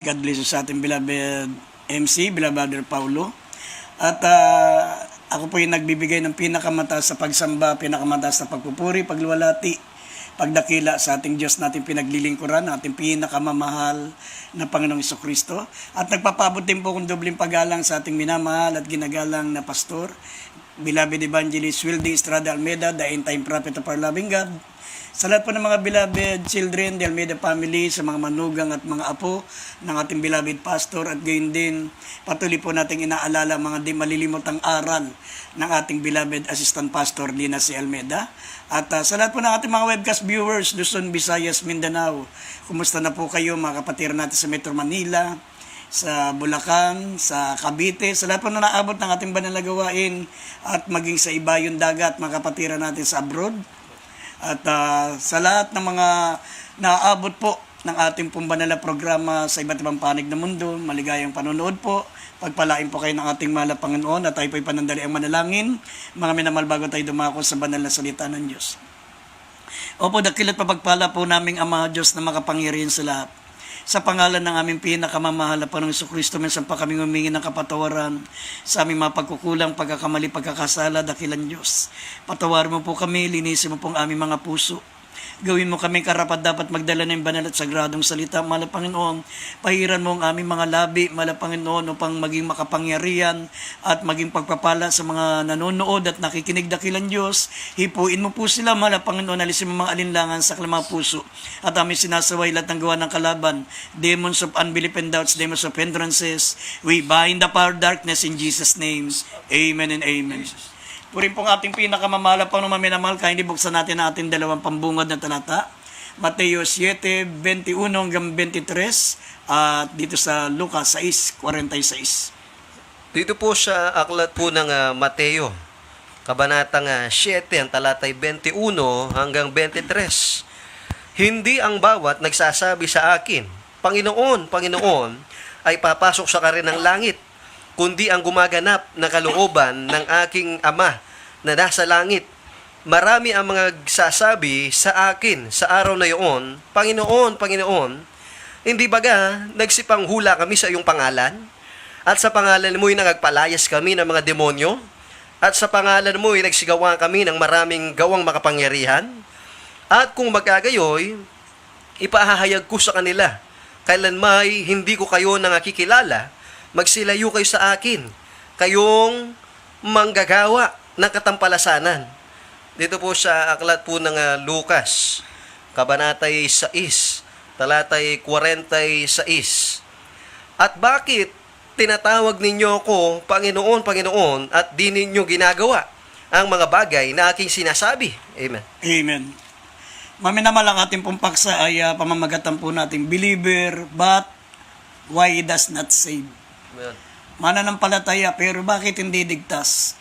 God bless you sa ating beloved MC, beloved Brother Paulo. At ako po yung nagbibigay ng pinakamataas sa pagsamba, pinakamataas na pagpupuri, pagluwalhati, pagdakila sa ating Diyos natin pinaglilingkuran, ating pinakamamahal na Panginoong Jesucristo. At nagpapabot din po kong dobling paggalang sa ating minamahal at ginagalang na pastor, beloved Evangelist Wildy Estrada Almeida, the end time prophet of our loving God. Sa lahat po ng mga beloved children, the Almeida family, sa mga manugang at mga apo ng ating beloved pastor, at gayon din patuloy po nating inaalala mga di malilimutang aral ng ating beloved assistant pastor Lina C. Almeida. At sa lahat po ng ating mga webcast viewers, Luzon, Visayas, Mindanao, kumusta na po kayo mga kapatid natin sa Metro Manila, sa Bulacan, sa Cavite, sa lahat po na naabot ng ating banal na gawain at maging sa ibayong dagat, mga kapatid natin sa abroad. At sa lahat ng mga naaabot po ng ating pong banal na programa sa iba't ibang panig ng mundo, maligayang panonood po. Pagpalain po kayo ng ating mahal na Panginoon at tayo po'y panandali ang manalangin. Mga minamahal, bago tayo dumako sa banal na salita ng Diyos. Opo, dakilat pagpala po naming Ama Diyos na makapangyarihan sa lahat. Sa pangalan ng aming pinakamamahal na Panginoong Jesucristo, minsan pa kaming humingi ng kapatawaran sa aming mga pagkukulang, pagkakamali, pagkakasala, dakilan Diyos. Patawarin mo po kami, linisin mo po ang aming mga puso. Gawin mo kami karapat dapat magdala ng banal at sagradong salita, mahal na Panginoon. Pahiran mo ang aming mga labi, mahal na Panginoon, upang maging makapangyarihan at maging pagpapala sa mga nanonood at nakikinig, dakilan Diyos. Hipuin mo po sila, mahal na Panginoon, alisin mo mga alinlangan sa kanilang mga puso. At aming sinasaway lahat ng gawa ng kalaban, demons of unbelief and doubts, demons of hindrances. We bind the power of darkness in Jesus' name. Amen and amen. Purin pong ating pinakamamahal pang minamahal, kaya hindi buksan natin ang ating dalawang pambungad na talata. Mateo 7:21 hanggang 23 at dito sa Lucas 6:46. Dito po sa aklat po ng Mateo, kabanatang 7, ang talatay 21 hanggang 23. Hindi ang bawat nagsasabi sa akin, Panginoon, Panginoon, ay papasok sa karinang langit, kundi ang gumaganap na kalooban ng aking Ama na nasa langit. Marami ang mga nagsasabi sa akin sa araw na iyon, Panginoon, Panginoon, hindi baga nagsipanghula kami sa iyong pangalan? At sa pangalan mo'y nagpalayas kami ng mga demonyo? At sa pangalan mo'y nagsigawa kami ng maraming gawang makapangyarihan? At kung magkagayoy, ipahahayag ko sa kanila, kailanmay hindi ko kayo nangakikilala, magsilayo kayo sa akin, kayong manggagawa ng katampalasanan. Dito po sa aklat po ng Lucas, kabanatay 6, talatay 46. At bakit tinatawag ninyo ako, Panginoon, Panginoon, at di ninyo ginagawa ang mga bagay na aking sinasabi? Amen. Amen. Maminamahal ang ating pong paksa ay pamamagatan po natin, believer, but why he does not save? Amen. Mananampalataya, pero bakit hindi ligtas?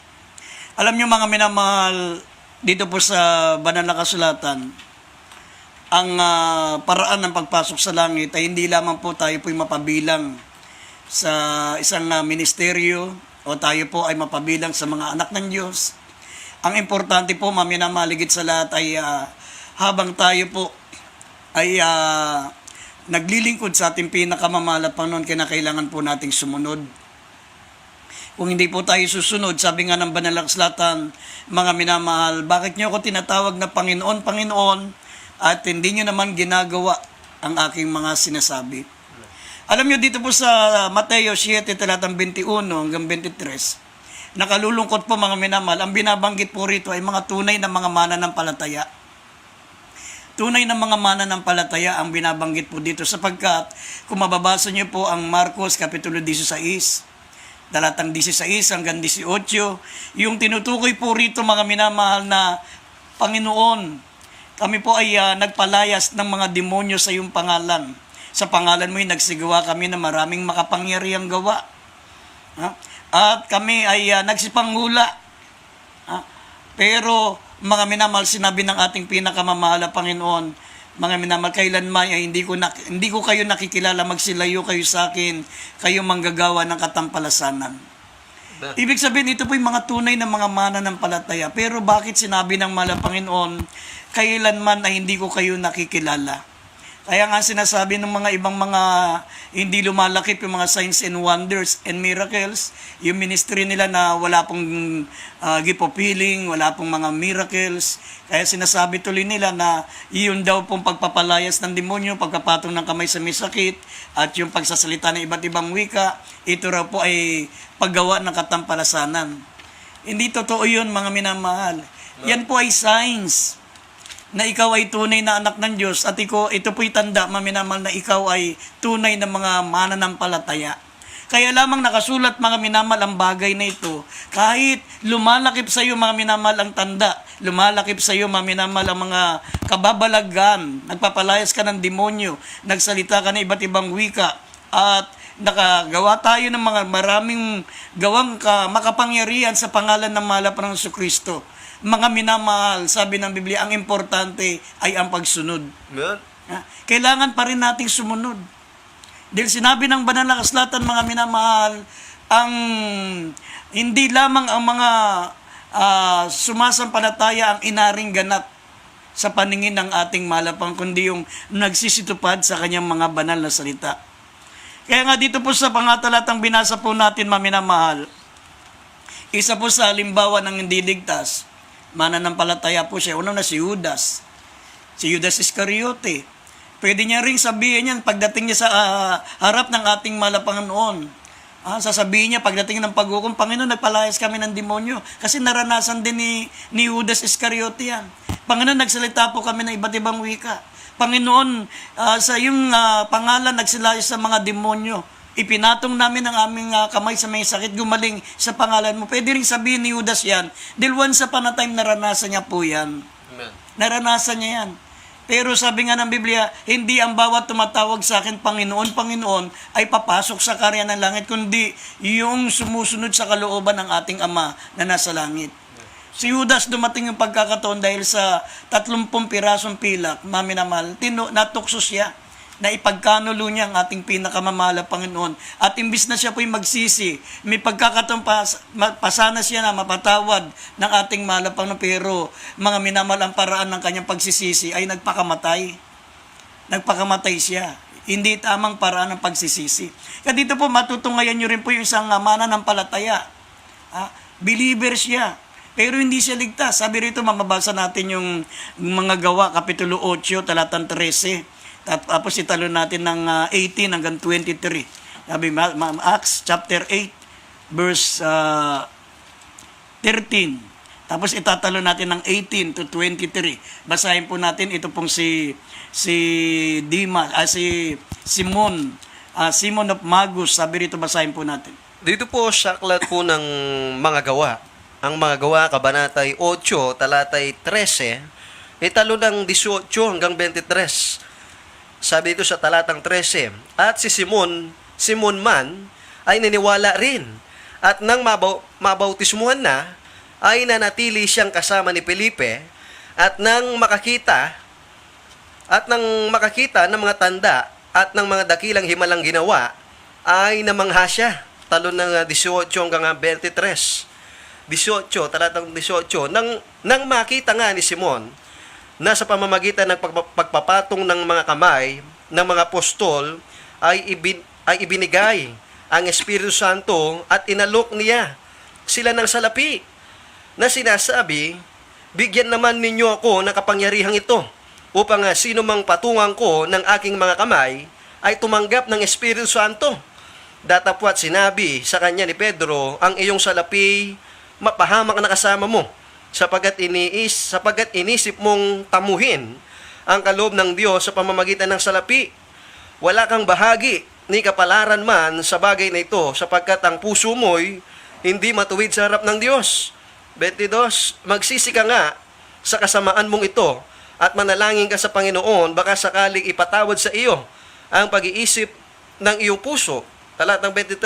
Alam nyo mga minamahal, dito po sa banal na kasulatan, ang paraan ng pagpasok sa langit ay hindi lamang po tayo po'y mapabilang sa isang ministeryo o tayo po ay mapabilang sa mga anak ng Diyos. Ang importante po, maminamaligid sa lahat ay habang tayo po ay naglilingkod sa ating pinakamamahal na Panginoon, kinakailangan po nating sumunod. Kung hindi po tayo susunod, sabi nga ng banal na kasulatan, mga minamahal, bakit niyo ako tinatawag na Panginoon, Panginoon, at hindi niyo naman ginagawa ang aking mga sinasabi? Alam niyo dito po sa Mateo 7, talatang 21 hanggang 23, nakalulungkot po mga minamahal, ang binabanggit po rito ay mga tunay na mga mananampalataya. Tunay na mga mananampalataya ang binabanggit po dito, sapagkat kung mababasa niyo po ang Marcos Kapitulo 16, talatang 16 hanggang 18, yung tinutukoy po rito mga minamahal na Panginoon, kami po ay nagpalayas ng mga demonyo sa iyong pangalan. Sa pangalan mo ay nagsigawa kami ng maraming makapangyarihang gawa. At kami ay nagsipanghula. Pero mga minamahal, sinabi ng ating pinakamamahal na Panginoon, mga minamahal, kailanman ay hindi ko kayo nakikilala, magsilayo kayo sa akin, kayo manggagawa ng katampalasanan. Ibig sabihin, ito po yung mga tunay na mga mananampalataya. Pero bakit sinabi ng mahal na Panginoon, kailanman ay hindi ko kayo nakikilala? Kaya nga sinasabi ng mga ibang mga hindi lumalakip yung mga signs and wonders and miracles, yung ministry nila na wala pong gift of healing, wala pong mga miracles. Kaya sinasabi tuloy nila na iyon daw pong pagpapalayas ng demonyo, pagkapatong ng kamay sa may sakit, at yung pagsasalita ng iba't ibang wika, ito raw po ay paggawa ng katampalasanan. Hindi totoo yun, mga minamahal. Yan po ay signs na ikaw ay tunay na anak ng Diyos at ito po'y tanda, maminamal, na ikaw ay tunay na mga mananampalataya. Kaya lamang nakasulat, mga minamal, ang bagay na ito. Kahit lumalakip sa iyo, mga minamal, ang tanda, lumalakip sa iyo, mga minamal, ang mga kababalagan, nagpapalayas ka ng demonyo, nagsalita ka ng iba't ibang wika, at nakagawa tayo ng mga maraming gawang makapangyarihan sa pangalan ng mahal na Jesucristo. Mga minamahal, sabi ng Biblia, ang importante ay ang pagsunod. Amen. Kailangan pa rin nating sumunod. Dahil sinabi ng banal na kasulatan, mga minamahal, ang hindi lamang ang mga sumasampalataya ang inaring ganap sa paningin ng ating malapang, kundi yung nagsisitupad sa kanyang mga banal na salita. Kaya nga dito po sa pangatalatang binasa po natin, mga minamahal, isa po sa halimbawa ng hindi ligtas, mananampalataya po siya. Una na si Judas. Si Judas Iscariote. Pwede niya ring sabihin yan pagdating niya sa harap ng ating Panginoon. Sasabihin niya pagdating ng paghukom, Panginoon, nagpalayas kami ng demonyo. Kasi naranasan din ni Judas Iscariote yan. Panginoon, nagsalita po kami ng iba't ibang wika. Panginoon, sa iyong pangalan, nagsilayas sa mga demonyo. Ipinatong namin ang aming kamay sa may sakit, gumaling sa pangalan mo. Pwede rin sabihin ni Judas yan. Dahil once upon a time, naranasan niya po yan. Amen. Naranasan niya yan. Pero sabi nga ng Biblia, hindi ang bawat tumatawag sa akin, Panginoon, Panginoon, ay papasok sa karya ng langit, kundi yung sumusunod sa kalooban ng ating Ama na nasa langit. Si Judas, dumating yung pagkakataon dahil sa 30 pirasong pilak, maminamal, natukso siya na ipagkanulo niya ang ating pinakamamahal na Panginoon. At imbis na siya po'y magsisi, may pagkakataon pasana siya na mapatawad ng ating mahal na Panginoon, pero mga minamal, ang paraan ng kanyang pagsisisi ay nagpakamatay. Nagpakamatay siya. Hindi tamang paraan ng pagsisisi. Kaya dito po matutungayan nyo rin po yung isang mananampalataya. Believer siya. Pero hindi siya ligtas. Sabi rito, mamabasa natin yung mga Gawa, Kapitulo 8, talatang 13. Tapos italo natin ng 18 hanggang 23. Sabi, Acts chapter 8, verse 13. Tapos itatalo natin ng 18 to 23. Basahin po natin, ito pong si Simon of Magus. Sabi rito, basahin po natin. Dito po sa aklat po ng mga gawa. Ang mga gawa, kabanatay 8, talatay 13, italo ng 18 hanggang 23. Sabi dito sa talatang 13, at si Simon man, ay niniwala rin. At nang mabautismuhan na, ay nanatili siyang kasama ni Felipe. At nang makakita ng mga tanda at ng mga dakilang himalang ginawa, ay namangha siya. Talo ng 18 hanggang 23. 18, talatang 18, nang makita nga ni Simon na sa pamamagitan ng pagpapatong ng mga kamay ng mga apostol ay ibinigay ang Espiritu Santo at inalok niya sila ng salapi na sinasabi, bigyan naman ninyo ako ng kapangyarihang ito upang sino mang patungan ko ng aking mga kamay ay tumanggap ng Espiritu Santo. Datapwat sinabi sa kanya ni Pedro, ang iyong salapi mapahamak na kasama mo, sapagkat inisip mong tamuhin ang kaloob ng Diyos sa pamamagitan ng salapi. Wala kang bahagi ni kapalaran man sa bagay na ito, sapagkat ang puso mo'y hindi matuwid sa harap ng Diyos. 22, magsisi ka nga sa kasamaan mong ito at manalangin ka sa Panginoon, baka sakaling ipatawad sa iyo ang pag-iisip ng iyong puso. Talatang 23,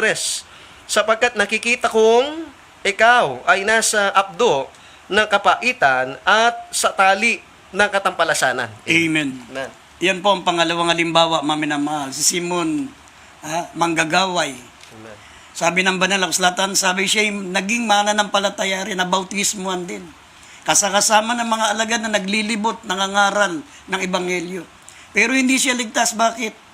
sapagkat nakikita kong ikaw ay nasa abdo ng kapaitan at sa tali ng katampalasanan. Amen. Amen. Yan po ang pangalawang halimbawa, maminamahal. Si Simon, manggagaway. Amen. Sabi ng banal na kasulatan, sabi siya naging mananampalataya rin, na bautismuhan din. Kasakasama ng mga alagad na naglilibot, nangangaral ng ebanghelyo. Pero hindi siya ligtas. Bakit?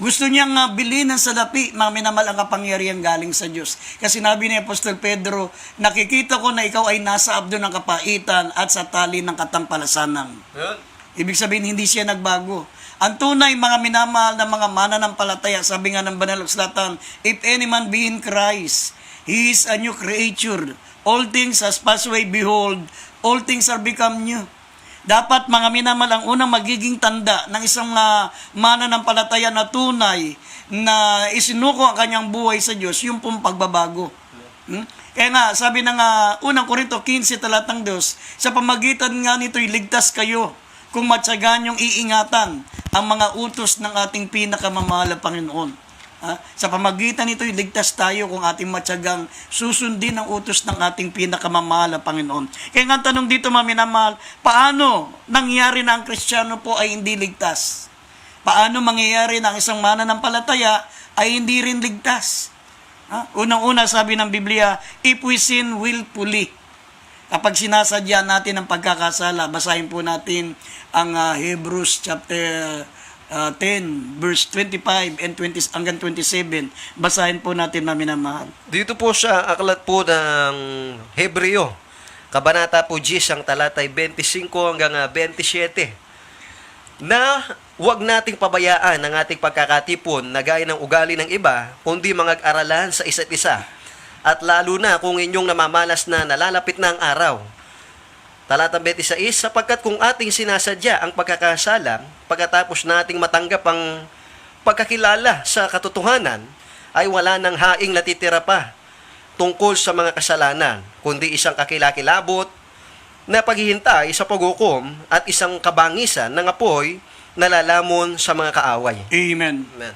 Gusto niyang bilhin ng salapi, mga minamahal, ang kapangyarihan galing sa Diyos. Kasi sinabi ni Apostol Pedro, nakikita ko na ikaw ay nasa abdo ng kapaitan at sa tali ng katampalasanan. Yan. Ibig sabihin, hindi siya nagbago. Ang tunay, mga minamahal na mga mananampalataya, sabi nga ng Banal na Kasulatan, if any man be in Christ, he is a new creature. All things has passed away, behold, all things are become new. Dapat, mga minamahal, ang unang magiging tanda ng isang mananampalataya na tunay na isinuko ang kanyang buhay sa Diyos, yung pong pagbabago. Kaya nga, sabi ng unang Korinto 15 talatang 2, sa pamagitan nga nito'y ligtas kayo kung matyagan yung iingatan ang mga utos ng ating pinakamamahal na Panginoon. Sa pamagitan nito, ligtas tayo kung ating matyagang susundin ang utos ng ating pinakamamahal na Panginoon. Kaya nga tanong dito, mga minamahal, paano nangyari na ang Kristiyano po ay hindi ligtas? Paano mangyayari na ang isang mananampalataya ay hindi rin ligtas? Unang-una, sabi ng Biblia, if we sin willfully. Kapag sinasadya natin ang pagkakasala, basahin po natin ang Hebrews chapter 10, verse 25 and 20 hanggang 27. Basahin po natin, mga minamahal. Dito po sa aklat po ng Hebreo, kabanata po 10, ang talatay 25 hanggang 27, na huwag nating pabayaan ang ating pagkakatipon na gaya ng ugali ng iba, kundi mag-aralan sa isa't isa. At lalo na kung inyong namamalas na nalalapit na ang araw. Talatang 26, sapagkat kung ating sinasadya ang pagkakasala, pagkatapos nating matanggap ang pagkakilala sa katotohanan, ay wala nang haing natitira pa tungkol sa mga kasalanan, kundi isang kakilakilabot na paghihintay sa paghukom at isang kabangisan ng apoy na lalamon sa mga kaaway. Amen. Amen.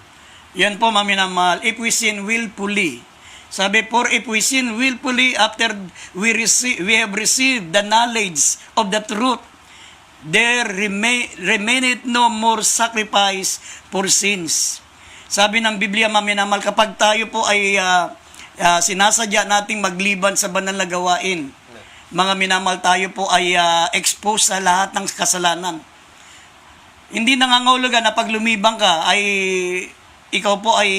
Yan po, mga minamahal, if we sin willfully. Sabi, for if we sin willfully after we have received the knowledge of the truth, there remaineth no more sacrifice for sins. Sabi ng Biblia, mga minamahal, kapag tayo po ay sinasadya nating magliban sa banal na gawain, mga minamahal, tayo po ay exposed sa lahat ng kasalanan. Hindi nangangahulugan na pag lumibang ka ay ikaw po ay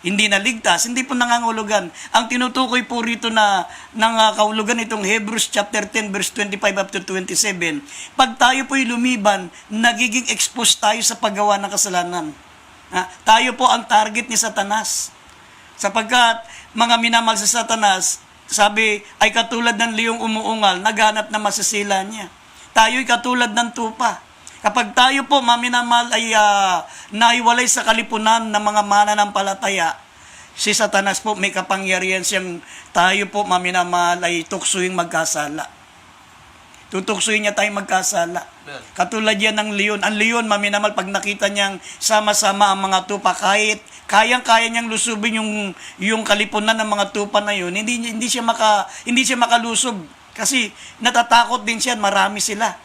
hindi naligtas, hindi po nangangahulugan. Ang tinutukoy po rito na ng kahulugan itong Hebrews chapter 10 verse 25 up to 27, pag tayo po'y lumiban, nagiging exposed tayo sa paggawa ng kasalanan. Tayo po ang target ni Satanas. Sapagkat mga minamahal sa Satanas, sabi, ay katulad ng liyong umuungal, naghanap na masisila niya. Tayo'y katulad ng tupa. Kapag tayo po, mga minamahal, ay naiwalay sa kalipunan ng mga mananampalataya, si Satanas po may kapangyarihan siyang tayo po, mga minamahal, ay tuksuing magkasala. Tutuksuin niya tayong magkasala. Katulad yan ng leon. Ang leon, mga minamahal, pag nakita niyang sama-sama ang mga tupa, kahit kayang-kaya niyang lusubin yung kalipunan ng mga tupa na yun, hindi siya makalusob. Kasi natatakot din siya, marami sila.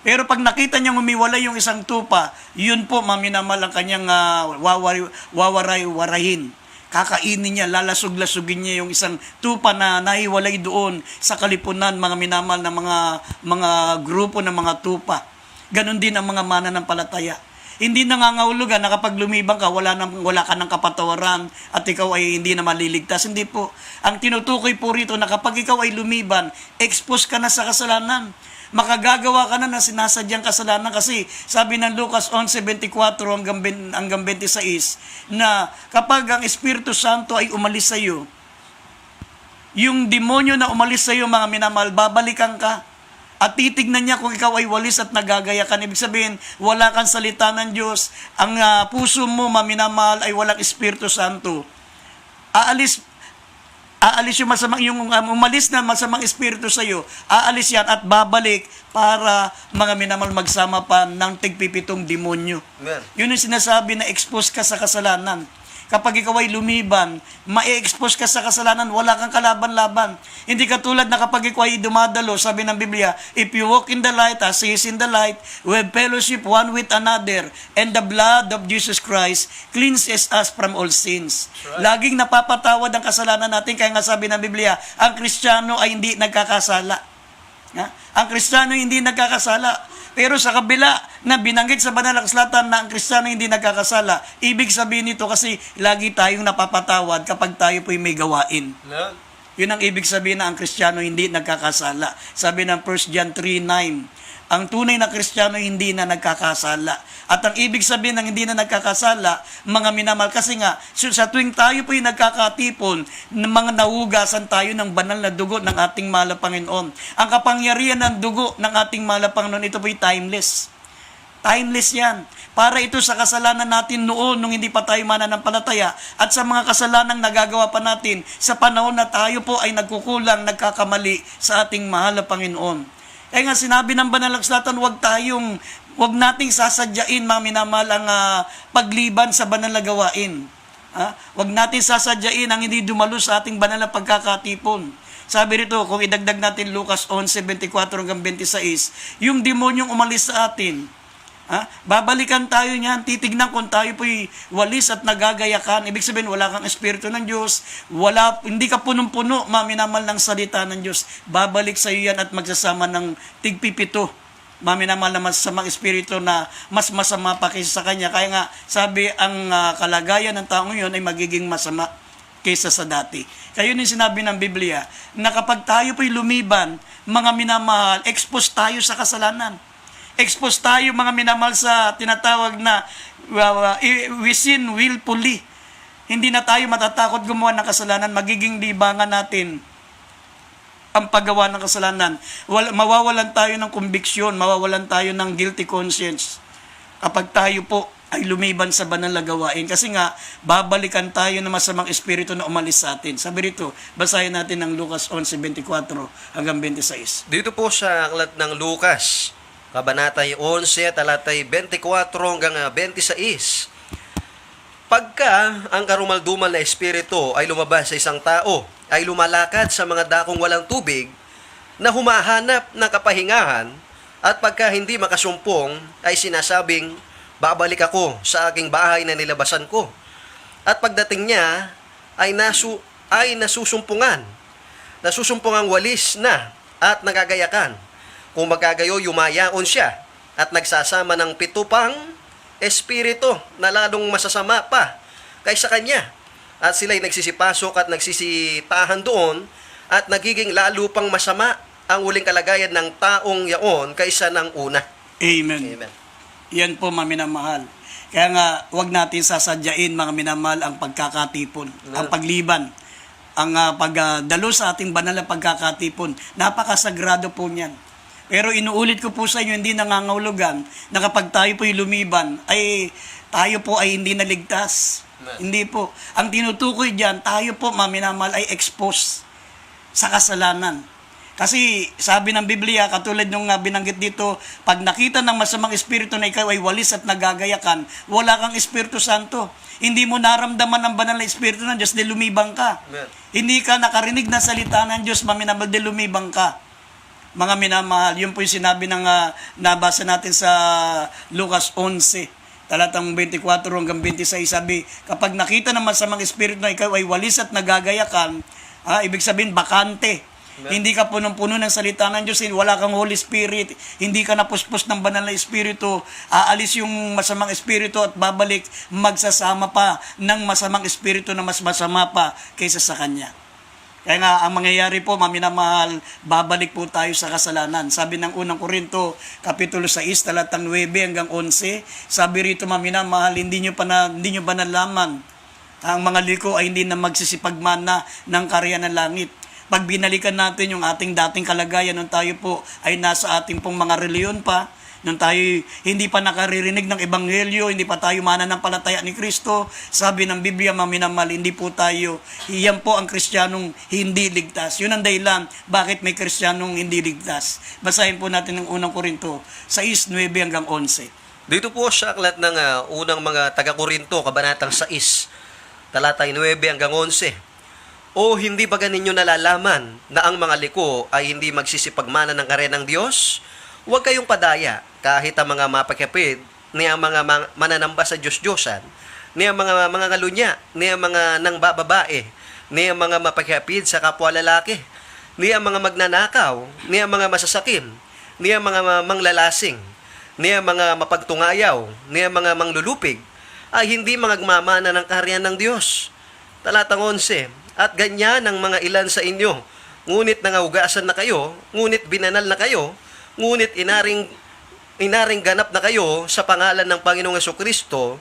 Pero pag nakita niyang umiwalay yung isang tupa, yun po, maminamal ang kanyang wawarayin. Kakainin niya, lalasog-lasugin niya yung isang tupa na nahiwalay doon sa kalipunan, mga minamal na mga grupo ng mga tupa. Ganon din ang mga mananampalataya. Hindi nangangahulugan na kapag lumibang ka, wala ka ng kapatawaran at ikaw ay hindi na maliligtas. Hindi po. Ang tinutukoy po rito na kapag ikaw ay lumiban, expose ka na sa kasalanan. Makagagawa ka na ng sinasadyang kasalanan kasi sabi ng Lucas 11:24 hanggang 26 na kapag ang Espiritu Santo ay umalis sa iyo, yung demonyo na umalis sa iyo, mga minamahal, babalikan ka at titignan niya kung ikaw ay walis at nagagaya ka. Ibig sabihin, wala kang salita ng Diyos. Ang puso mo, mga minamahal, ay walang Espiritu Santo. Aalis yung umalis na masamang espiritu sa iyo, aalis yan at babalik para mga minamahal magsama pa ng tigpipitong demonyo. Amen. Yun yung sinasabi na expose ka sa kasalanan. Kapag ikaw ay lumiban, ma-expose ka sa kasalanan, wala kang kalaban-laban. Hindi katulad na kapag ikaw ay dumadalo, sabi ng Biblia, if you walk in the light as He is in the light, we have fellowship one with another, and the blood of Jesus Christ cleanses us from all sins. Right. Laging napapatawad ang kasalanan natin, kaya nga sabi ng Biblia, ang Kristiyano ay hindi nagkakasala. Ang Kristiyano hindi nagkakasala. Pero sa kabila na binanggit sa banal na kasulatan na ang Kristiyano hindi nagkakasala, ibig sabihin nito kasi lagi tayong napapatawad kapag tayo po'y may gawain. Yun ang ibig sabihin na ang Kristiyano hindi nagkakasala. Sabi ng 1 John 3:9, ang tunay na Kristiyano hindi na nagkakasala. At ang ibig sabihin ng hindi na nagkakasala, mga minamahal, kasi nga, sa tuwing tayo po'y nagkakatipon, mga nahugasan tayo ng banal na dugo ng ating mahal na Panginoon. Ang kapangyarihan ng dugo ng ating mahal na Panginoon, ito po'y timeless. Timeless yan. Para ito sa kasalanan natin noon nung hindi pa tayo mananampalataya at sa mga kasalanang nagagawa pa natin sa panahon na tayo po ay nagkukulang, nagkakamali sa ating mahal na Panginoon. Kaya nga sinabi ng banal na kasulatan, huwag nating sasadyain, mga minamahal, ang pagliban sa banal na gawain. Huwag natin sasadyain ang hindi dumalo sa ating banal na pagkakatipon. Sabi rito, kung idagdag natin Lucas 11:24-26, yung demonyong umalis sa atin, babalikan tayo niyan, titignan kung tayo po'y walis at nagagayakan. Ibig sabihin, wala kang espiritu ng Diyos, hindi ka punong-puno, maminamal ng salita ng Diyos. Babalik sa iyo yan at magsasama ng tigpipito. Maminamal na masasamang espiritu na mas masama pa kaysa sa kanya. Kaya nga, sabi, ang kalagayan ng taong yun ay magiging masama kaysa sa dati. Kaya yun yung sinabi ng Biblia, na kapag tayo po'y lumiban, mga minamahal, expose tayo sa kasalanan. Expose tayo, mga minamahal, sa tinatawag na we sin willfully. Hindi na tayo matatakot gumawa ng kasalanan, magiging libangan natin ang paggawa ng kasalanan. Mawawalan tayo ng conviction, mawawalan tayo ng guilty conscience kapag tayo po ay lumiban sa banal na gawain. Kasi nga, babalikan tayo ng masamang espiritu na umalis sa atin. Sabi rito, basahin natin ng Lucas 11:24-26. Dito po sa aklat ng Lucas, Kabanatay 11, talatay 24-26. Pagka ang karumaldumal na espiritu ay lumabas sa isang tao, ay lumalakad sa mga dakong walang tubig na humahanap ng kapahingahan, at pagka hindi makasumpong ay sinasabing, babalik ako sa aking bahay na nilabasan ko. At pagdating niya ay nasusumpungan walis na at nagagayakan. Kung magkagayo, yumayaon siya at nagsasama ng 7 pang espiritu na lalong masasama pa kaysa kanya. At sila'y nagsisipasok at nagsisitahan doon at nagiging lalo pang masama ang uling kalagayan ng taong yaon kaysa ng una. Amen. Amen. Yan po, mga minamahal. Kaya nga, huwag natin sasadyain, mga minamahal, ang pagkakatipon, ang pagliban, ang pagdalo sa ating banal na pagkakatipon. Napakasagrado po niyan. Pero inuulit ko po sa inyo, hindi nangangahulugan na kapag tayo po'y lumiban, ay tayo po ay hindi naligtas. Hindi po. Ang tinutukoy dyan, tayo po, mga minamahal, ay exposed sa kasalanan. Kasi sabi ng Biblia, katulad nung binanggit dito, pag nakita ng masamang espiritu na ikaw ay walis at nagagayakan, wala kang Espiritu Santo. Hindi mo naramdaman ang banal na espiritu ng Diyos, di lumibang ka. Amen. Hindi ka nakarinig na salita ng Diyos, mga minamahal, di lumibang ka. Mga minamahal, yun po yung sinabi ng nabasa natin sa Lucas 11, talatang 24-26, sabi, kapag nakita ng masamang espiritu na ikaw ay walis at nagagayakan, ibig sabihin, bakante. Hindi ka punong-puno ng salita ng Diyos, wala kang Holy Spirit, hindi ka napuspos ng banal na espiritu, aalis yung masamang espiritu at babalik, magsasama pa ng masamang espiritu na mas masama pa kaysa sa kanya. Kaya nga, ang mangyayari po, maminamahal, babalik po tayo sa kasalanan. Sabi ng unang Korinto, Kapitulo 6, talatang 9-11, sabi rito, maminamahal, hindi nyo ba nalaman? Ang mga liko ay hindi na magsisipagmana ng karya ng langit. Pag binalikan natin yung ating dating kalagayan, nung tayo po ay nasa ating pong mga reliyon pa, nung tayo hindi pa nakaririnig ng ebanghelyo, hindi pa tayo mananampalataya ni Kristo, sabi ng Biblia, maminamahal, hindi po tayo, iyan po ang Kristiyanong hindi ligtas. Yun ang dahilan, bakit may Kristiyanong hindi ligtas. Basahin po natin ng unang Korinto, 6:9-11. Dito po sa aklat ng unang mga taga-Korinto, kabanatang 6, talatay 9-11. O hindi ba ganinyo nalalaman na ang mga liko ay hindi magsisipagmana ng karya ng Diyos? Huwag kayong padaya, kahit ang mga mapakapid, ni ang mga mananamba sa Diyos-Diyosan, ni ang mga ngalunya, ni ang mga nangbababae, ni ang mga mapakapid sa kapwa lalaki, ni ang mga magnanakaw, ni ang mga masasakim, ni ang mga manglalasing, niya mga mapagtungayaw, niya mga manglulupig, ay hindi magmamana ng kaharian ng Diyos. Talatang 11, at ganyan ang mga ilan sa inyo, ngunit nangahugasan na kayo, ngunit binanal na kayo, ngunit inaring ganap na kayo sa pangalan ng Panginoong Jesucristo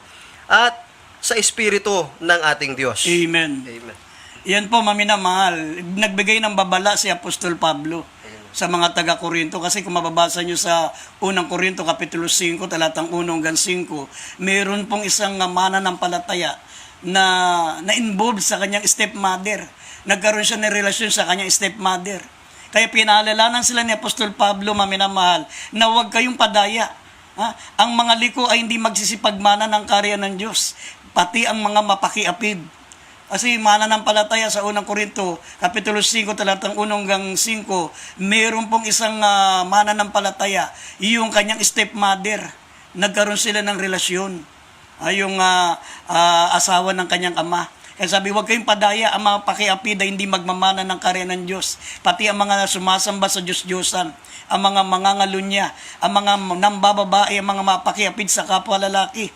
at sa Espiritu ng ating Diyos. Amen. Amen. Yan po, maminamahal. Nagbigay ng babala si Apostol Pablo sa mga taga-Korinto. Kasi kung mababasa nyo sa unang Korinto, Kapitulo 5, talatang 1 hanggang 5, meron pong isang mananampalataya na involved sa kanyang stepmother. Nagkaroon siya ng relasyon sa kanyang stepmother. Kaya pinaalalanan sila ni Apostol Pablo, maminamahal, na huwag kayong padaya. Ang mga liko ay hindi magsisipagmana ng karya ng Diyos, pati ang mga mapakiapid. Kasi mananampalataya sa unang Korinto, Kapitulo 5, talatang 1 hanggang 5, meron pong isang mananampalataya, yung kanyang stepmother. Nagkaroon sila ng relasyon. Yung asawa ng kanyang ama. Kaya sabi, huwag kayong padaya, ang mga pakiapid ay hindi magmamana ng karya ng Diyos. Pati ang mga sumasamba sa Diyos-Diyosan, ang mga mangangalunya, ang mga nambababae, ang mga mapakiapid sa kapwa lalaki.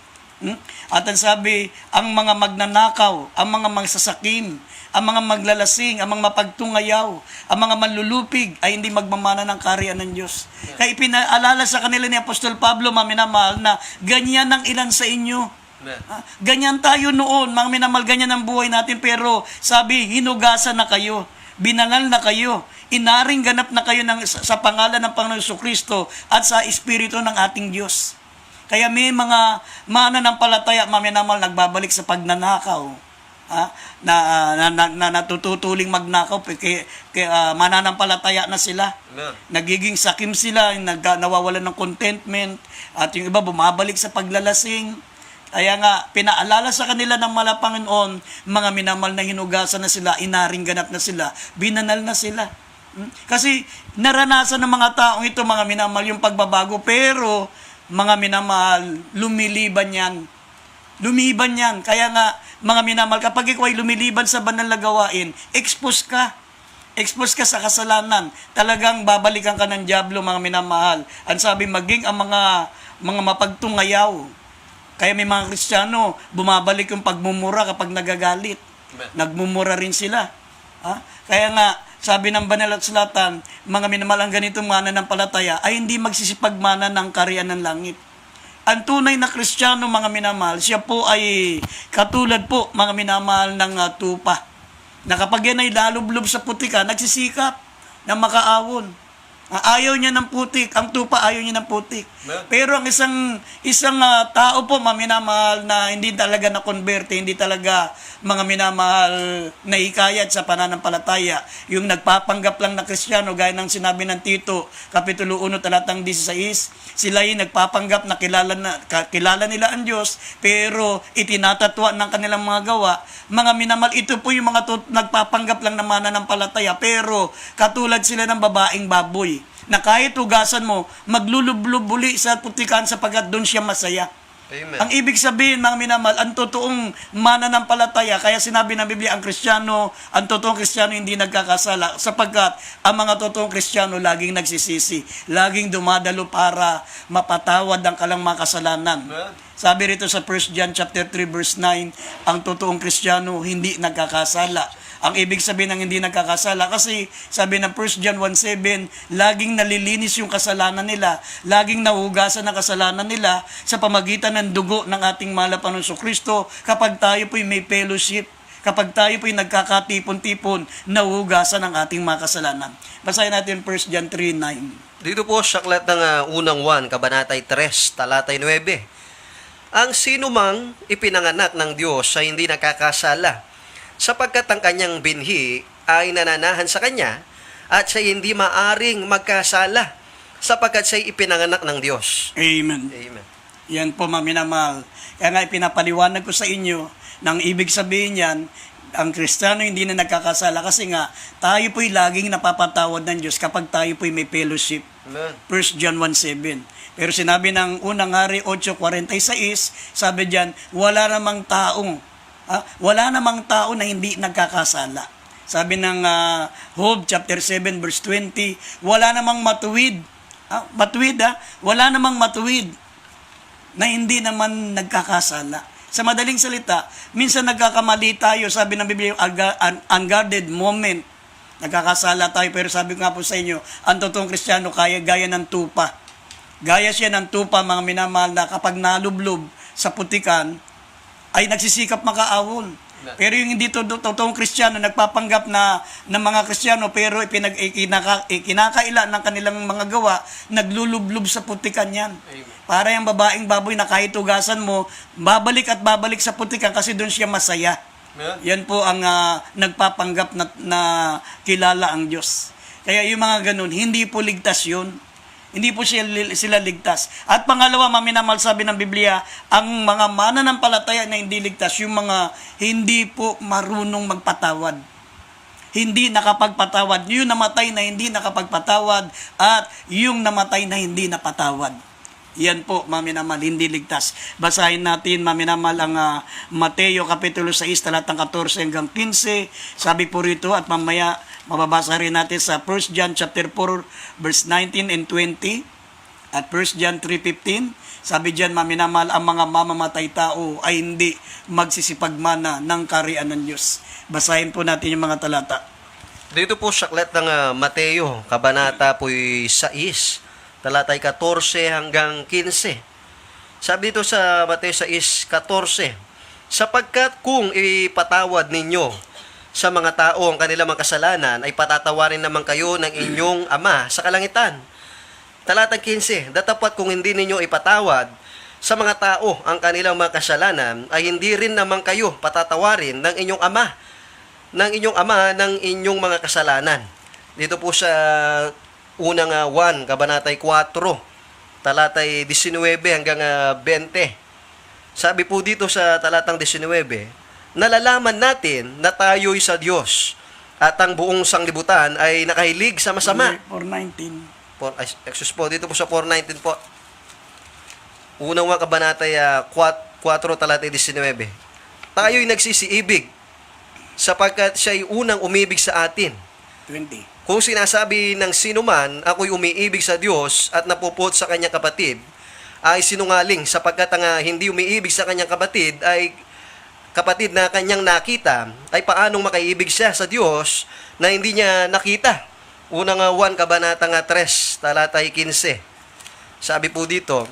At ang sabi, ang mga magnanakaw, ang mga magsasakim, ang mga maglalasing, ang mga mapagtungayaw, ang mga manlulupig ay hindi magmamana ng karya ng Diyos. Kaya ipinaalala sa kanila ni Apostol Pablo, maminamahal, na ganyan ang ilan sa inyo. Ganyan tayo noon, mga minamahal, ganyan ang buhay natin, pero sabi, hinugasan na kayo, binanal na kayo, inaring ganap na kayo sa pangalan ng Panginoong Jesucristo at sa Espiritu ng ating Diyos. Kaya may mga mananampalataya, maminamahal, nagbabalik sa pagnanakaw, na natututuling magnakaw, mananampalataya na sila. Amen. Nagiging sakim sila, nawawalan ng contentment, at yung iba bumabalik sa paglalasing. Kaya nga, pinaalala sa kanila ng Panginoon, mga minamal na hinugasan na sila, inaring ganap na sila, binanal na sila. Kasi naranasan ng mga taong ito, mga minamal, yung pagbabago, pero mga minamahal, lumiliban yan. Lumiban yan. Kaya nga, mga minamahal, kapag ikaw ay lumiliban sa banal na gawain, expose ka. Expose ka sa kasalanan. Talagang babalikan ka ng dyablo, mga minamahal. Ang sabi, maging ang mga mapagtungayaw. Kaya may mga Kristiyano, bumabalik yung pagmumura kapag nagagalit. Nagmumura rin sila. Kaya nga, sabi ng banal at sulatan, mga minamalang ganitong mananampalataya ay hindi magsisipagmana ng karya ng langit. Ang tunay na Kristiyano, mga minamahal, siya po ay katulad po, mga minamahal, ng tupa. Na kapag yan ay lalublob sa putika, nagsisikap na makaawon. Ayaw niya ng putik, ang tupa ayaw niya ng putik. Pero ang isang tao po, maminamahal, na hindi talaga na-converte, hindi talaga mga minamahal na hikayat sa pananampalataya, yung nagpapanggap lang na Kristiyano, gaya ng sinabi ng Tito, Kapitulo 1, talatang 16, sila ay nagpapanggap na kilala nila ang Diyos, pero itinatatwa ng kanilang mga gawa. Mga minamahal, ito po yung mga nagpapanggap lang na mananampalataya, pero katulad sila ng babaeng baboy, na kahit hugasan mo, maglulublubuli sa putikan sapagkat doon siya masaya. Amen. Ang ibig sabihin, mga minamahal, ang totoong mananampalataya, kaya sinabi ng Biblia, ang totoong Kristiyano hindi nagkakasala, sapagkat ang mga totoong Kristiyano laging nagsisisi, laging dumadalo para mapatawad ang kalang mga kasalanan. Amen. Sabi rito sa 1 John chapter 3 verse 9, ang totoong Kristiyano hindi nagkakasala. Ang ibig sabihin ng hindi nagkakasala, kasi sabi ng 1 John 1:7, laging nalilinis yung kasalanan nila, laging nahugasan ang kasalanan nila sa pamagitan ng dugo ng ating mahal na Panginoong Jesucristo, kapag tayo po'y may fellowship, kapag tayo po'y nagkakatipon-tipon, nahugasan ang ating mga kasalanan. Basahin natin 1 John 3:9. Dito po sa aklat ng unang 1, kabanatay 3, talatay 9. Ang sino mang ipinanganak ng Diyos ay hindi nakakasala, sapagkat ang kanyang binhi ay nananahan sa kanya at siya hindi maaring magkasala sapagkat siya ipinanganak ng Diyos. Amen. Amen. Yan po, mga minamahal. Kaya nga ipinapaliwanag ko sa inyo, nang ibig sabihin yan, ang Kristiyano hindi na nagkakasala kasi nga tayo po'y laging napapatawad ng Diyos kapag tayo po'y may fellowship. Amen. 1 John 1:7. Pero sinabi ng unang hari 8:46, sabi diyan, wala namang tao na hindi nagkakasala. Sabi ng Job chapter 7 verse 20, wala namang matuwid Matuwid wala namang matuwid na hindi naman nagkakasala. Sa madaling salita, minsan nagkakamali tayo, sabi ng Biblia, unguarded moment. Nagkakasala tayo, pero sabi ko nga po sa inyo, ang totoong Kristiyano gaya ng tupa. Gaya siya ng tupa, mga minamahal, na kapag nalublob sa putikan, ay nagsisikap makaawol. Pero yung hindi totoong Kristiyano, nagpapanggap na ng mga Kristiyano, pero kinakaila ng kanilang mga gawa, naglulublob sa putikan yan. Para yung babaeng baboy na kahit ugasan mo, babalik at babalik sa putikan kasi doon siya masaya. Yan po ang nagpapanggap na kilala ang Diyos. Kaya yung mga ganun, hindi po ligtas yun. Hindi po sila ligtas. At pangalawa, maminamal, sabi ng Biblia, ang mga mananampalataya na hindi ligtas, yung mga hindi po marunong magpatawad. Hindi nakapagpatawad. Yung namatay na hindi nakapagpatawad at yung namatay na hindi napatawad. Yan po, maminamal, hindi ligtas. Basahin natin, maminamal, ang Mateo Kapitulo 6, talatang 14 hanggang 15. Sabi po rito, at mamaya mababasa rin natin sa 1 John chapter 4, verse 19 and 20. At 1 John 3:15, sabi diyan, maminamal, ang mga mamamatay tao ay hindi magsisipagmana ng kaharian ng Diyos. Basahin po natin yung mga talata. Dito po sa aklat ng Mateo, kabanata po 6, talatay 14 hanggang 15. Sabi dito sa Mateo 6:14, sapagkat kung ipatawad ninyo sa mga tao ang kanilang mga kasalanan, ay patatawarin naman kayo ng inyong Ama sa kalangitan. Talatang 15, datapat kung hindi ninyo ipatawad sa mga tao ang kanilang mga kasalanan, ay hindi rin naman kayo patatawarin ng inyong Ama ng inyong mga kasalanan. Dito po sa unang 1, kabanatay 4, talatay 19 hanggang 20. Sabi po dito sa talatang 19, nalalaman natin na tayo'y sa Diyos at ang buong sanglibutan ay nakahilig sa masama. 4:19. Excuse po, dito po sa 4:19 po. Unang kabanatay 4, talatay 19. Tayo'y nagsisiibig sapagkat siya'y unang umibig sa atin. 20. Kung sinasabi ng sino man, ako'y umiibig sa Diyos at napupot sa kanyang kapatid, ay sinungaling sapagkat ang hindi umiibig sa kanyang kapatid na kanyang nakita, ay paanong makaiibig siya sa Diyos na hindi niya nakita. Unang 1, kabanatang 3, talatay 15. Sabi po dito,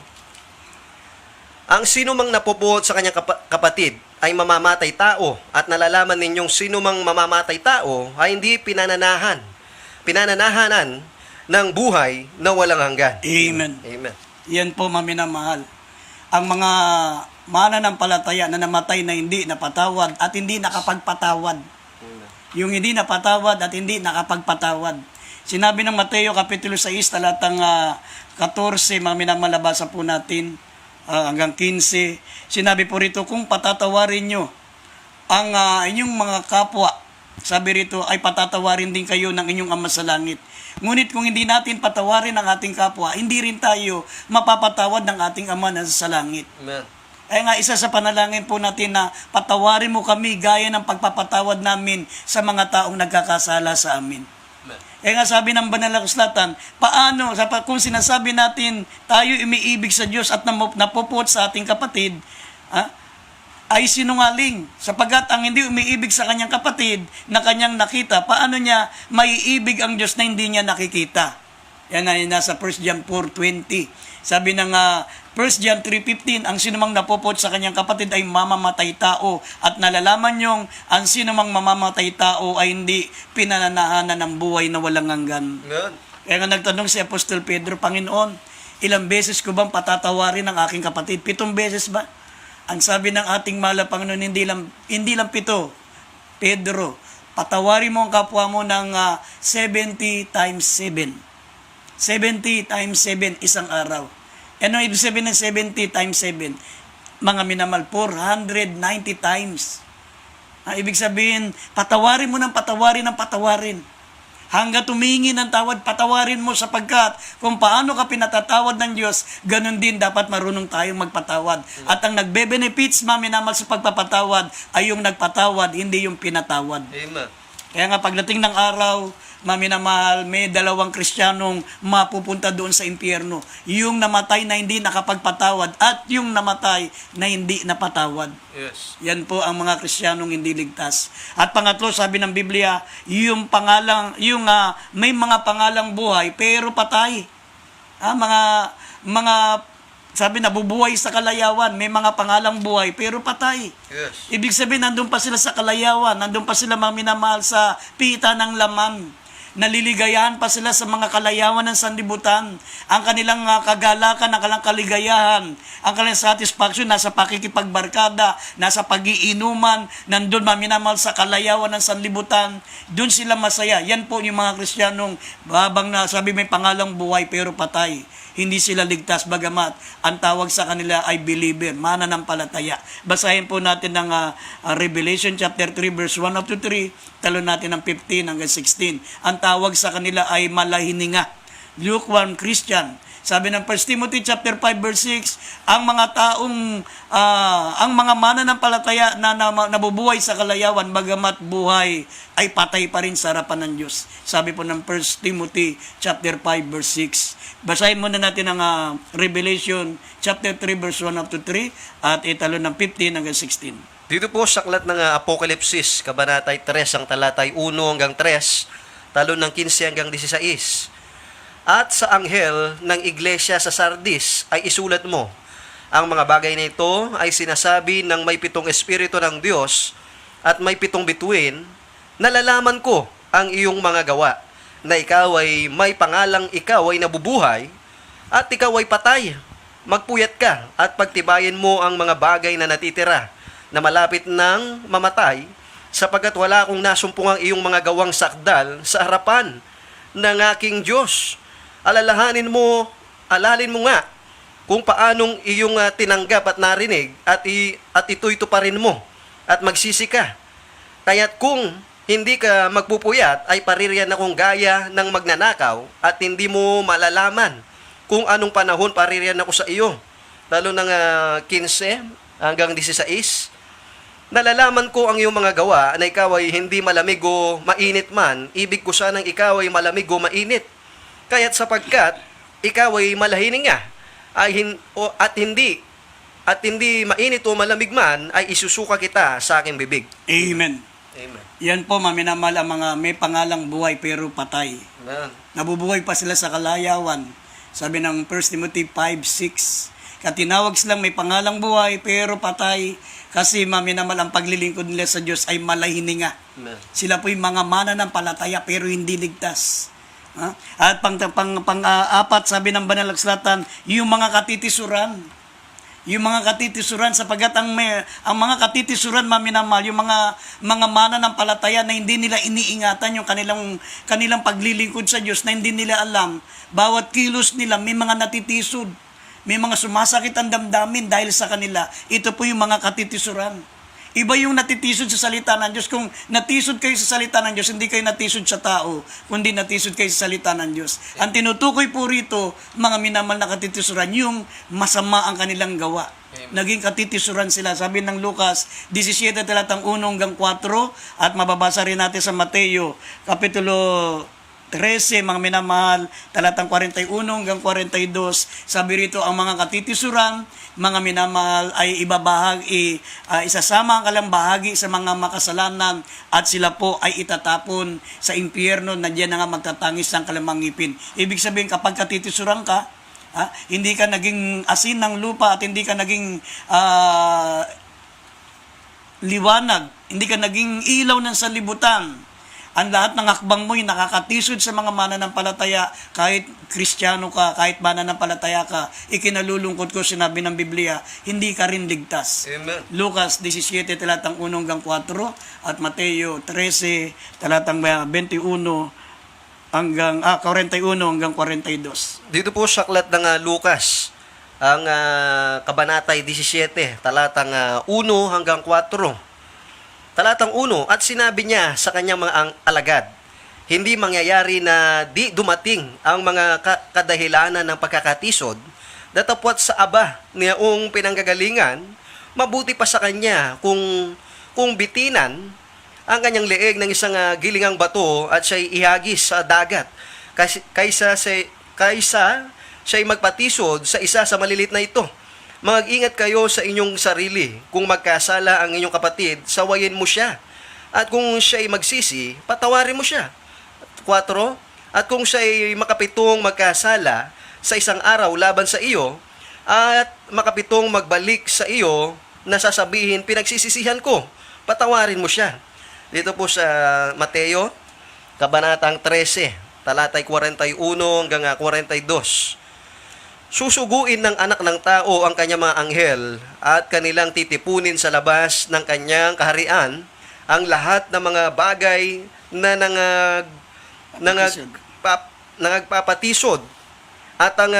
ang sino mang napupot sa kanyang kapatid ay mamamatay tao, at nalalaman ninyong sino mang mamamatay tao ay hindi pinananahanan ng buhay na walang hanggan. Amen. Amen. Yan po, maminamahal. Ang mga mananampalataya na namatay na hindi napatawad at hindi nakapagpatawad. Yung hindi napatawad at hindi nakapagpatawad. Sinabi ng Mateo Kapitulo 6, talatang 14, maminamalabasa po natin hanggang 15. Sinabi po rito, kung patatawarin nyo ang inyong mga kapwa, sabi rito, ay patatawarin din kayo ng inyong Ama sa langit. Ngunit kung hindi natin patawarin ang ating kapwa, hindi rin tayo mapapatawad ng ating Ama na sa langit. Amen. Kaya nga, isa sa panalangin po natin na patawarin mo kami gaya ng pagpapatawad namin sa mga taong nagkakasala sa amin. Amen. Kaya nga sabi ng banal na kasulatan, paano, kung sinasabi natin tayo umiibig sa Diyos at napupot sa ating kapatid, ay sinungaling. Sapagkat ang hindi umiibig sa kanyang kapatid na kanyang nakita, paano niya maiibig ang Diyos na hindi niya nakikita? Yan ay nasa 1 John 4:20. Sabi ng 1 John 3:15, ang sinumang napupot sa kanyang kapatid ay mamamatay tao, at nalalaman niyong ang sinumang mamamatay tao ay hindi pinananahanan ng buhay na walang hanggan. Amen. Kaya nga nagtanong si Apostol Pedro, Panginoon, ilang beses ko bang patatawarin ang aking kapatid? 7 beses ba? Ang sabi ng ating mahal na Panginoon, hindi lang 7. Pedro, patawarin mo ang kapwa mo ng 70 times 7. 70 times 7 isang araw. Ano ibig sabihin ng 70 times 7? Mga minamal, 490 times. Ibig sabihin, patawarin mo ng patawarin. Hanggat tumingi ng tawad, patawarin mo, sapagkat kung paano ka pinatatawad ng Diyos, ganun din dapat marunong tayong magpatawad. At ang nagbe-benefits, maminamal, sa pagpapatawad ay yung nagpatawad, hindi yung pinatawad. Amen. Kaya nga pagdating ng araw, maminamahal, may dalawang Kristiyanong mapupunta doon sa impyerno. Yung namatay na hindi nakapagpatawad at yung namatay na hindi napatawad. Yes. Yan po ang mga Kristiyanong hindi ligtas. At pangatlo, sabi ng Biblia, may mga pangalang buhay pero patay. Mga sabi na bubuhay sa kalayawan, may mga pangalang buhay pero patay. Yes. Ibig sabihin, nandun pa sila sa kalayawan, nandun pa sila maminamahal sa pita ng laman. Naliligayahan pa sila sa mga kalayawan ng sanlibutan. Ang kanilang kagalakan, ang kanilang kaligayahan, ang kanilang satisfaction nasa pakikipagbarkada, nasa pagiinuman, nandun maminamahal sa kalayawan ng sanlibutan. Doon sila masaya. Yan po yung mga Kristiyanong, habang sabi may pangalang buhay pero patay. Hindi sila ligtas, bagamat ang tawag sa kanila ay believer, mananampalataya. Basahin po natin ng Revelation chapter 3 verse 1 up to 3, talo natin ng 15 hanggang 16. Ang tawag sa kanila ay malahininga, lukewarm Christian. Sabi ng 1 Timothy chapter 5 verse 6, ang mga ang mga mananampalataya na nabubuhay sa kalayawan, bagamat buhay, ay patay pa rin sa harapan ng Diyos. Sabi po ng 1 Timothy chapter 5 verse 6. Basahin muna natin ang Revelation chapter 3 verse 1 up to 3 at italo ng 15 hanggang 16. Dito po sa aklat ng Apokalipsis, kabanatay 3, ang talatay 1 hanggang 3, talo ng 15 hanggang 16. At sa anghel ng iglesia sa Sardis ay isulat mo, ang mga bagay na ito ay sinasabi ng may 7 espiritu ng Diyos at may 7 bituin. Nalalaman ko ang iyong mga gawa, na ikaw ay may pangalang ikaw ay nabubuhay at ikaw ay patay. Magpuyat ka at pagtibayin mo ang mga bagay na natitira na malapit nang mamatay, sapagkat wala akong nasumpong ang iyong mga gawang sakdal sa harapan ng aking Diyos. Alalin mo nga kung paanong iyong tinanggap at narinig at ito'y tuparin mo at magsisi ka. Kaya't kung hindi ka magpupuyat ay paririyan akong gaya ng magnanakaw at hindi mo malalaman kung anong panahon paririyan ako sa iyo. Lalo ng 15 hanggang 16. Nalalaman ko ang iyong mga gawa na ikaw ay hindi malamig o mainit man. Ibig ko sanang ikaw ay malamig o mainit. Kaya't sapagkat ikaw ay malahininga at hindi mainit o malamig man, ay isusuka kita sa aking bibig. Amen. Amen. Yan po, maminamahal, ang mga may pangalang buhay pero patay. Amen. Nabubuhay pa sila sa kalayawan. Sabi ng 1 Timothy 5:6, katinawag silang may pangalang buhay pero patay, kasi maminamahal, ang paglilingkod nila sa Diyos ay malahininga. Amen. Sila po yung mga mananampalataya pero hindi ligtas. At pang-apat, sabi ng Banal na Kasulatan, yung mga katitisuran. Yung mga katitisuran, sapagkat ang mga katitisuran, maminamahal, yung mga mananampalataya na hindi nila iniingatan yung kanilang paglilingkod sa Diyos, na hindi nila alam, bawat kilos nila may mga natitisod, may mga sumasakit ang damdamin dahil sa kanila. Ito po yung mga katitisuran. Iba yung natitisod sa salita ng Diyos. Kung natisod kayo sa salita ng Diyos, hindi kayo natisod sa tao, kundi natisod kayo sa salita ng Diyos. Ang tinutukoy po rito, mga minamahal na katitisuran, yung masama ang kanilang gawa. Naging katitisuran sila. Sabi ng Lucas 17 talatang 1 hanggang 4, at mababasa rin natin sa Mateo kapitulo 13, mga minamahal, talatang 41 hanggang 42, sabi rito, ang mga katitisuran, mga minamahal, ay isasama ang kalang bahagi sa mga makasalanan, at sila po ay itatapon sa impyerno, na diyan na nga magtatangis ng kalamang ngipin. Ibig sabihin, kapag katitisuran ka, hindi ka naging asin ng lupa, at hindi ka naging liwanag, hindi ka naging ilaw ng sanlibutan, ang lahat ng hakbang mo'y nakakatisod sa mga mananampalataya, kahit Kristiyano ka, kahit mananampalataya ka, ikinalulungkot ko, sinabi ng Biblia, hindi ka rin ligtas. Amen. Lucas 17 talatang 1 hanggang 4 at Mateo 13 talatang 21 hanggang 41 hanggang 42. Dito po sa aklat ng Lucas, ang kabanatay 17, talatang 1 hanggang 4. Talatang 1, at sinabi niya sa kanyang mga alagad, hindi mangyayari na di dumating ang mga kadahilanan ng pagkakatisod, datapwat sa aba niyong pinanggagalingan, mabuti pa sa kanya kung bitinan ang kanyang leeg ng isang gilingang bato at siya'y ihagis sa dagat kaysa siya'y magpatisod sa isa sa malilit na ito. Mag-ingat kayo sa inyong sarili. Kung magkasala ang inyong kapatid, sawayin mo siya. At kung siya'y magsisi, patawarin mo siya. 4. At kung siya'y makapitong magkasala sa isang araw laban sa iyo, at makapitong magbalik sa iyo na sasabihin, pinagsisisihan ko, patawarin mo siya. Dito po sa Mateo, Kabanatang 13, talatay 41 hanggang 42. Susuguin ng anak ng tao ang kanyang mga anghel at kanilang titipunin sa labas ng kanyang kaharian ang lahat ng mga bagay na nagpapatisod at ang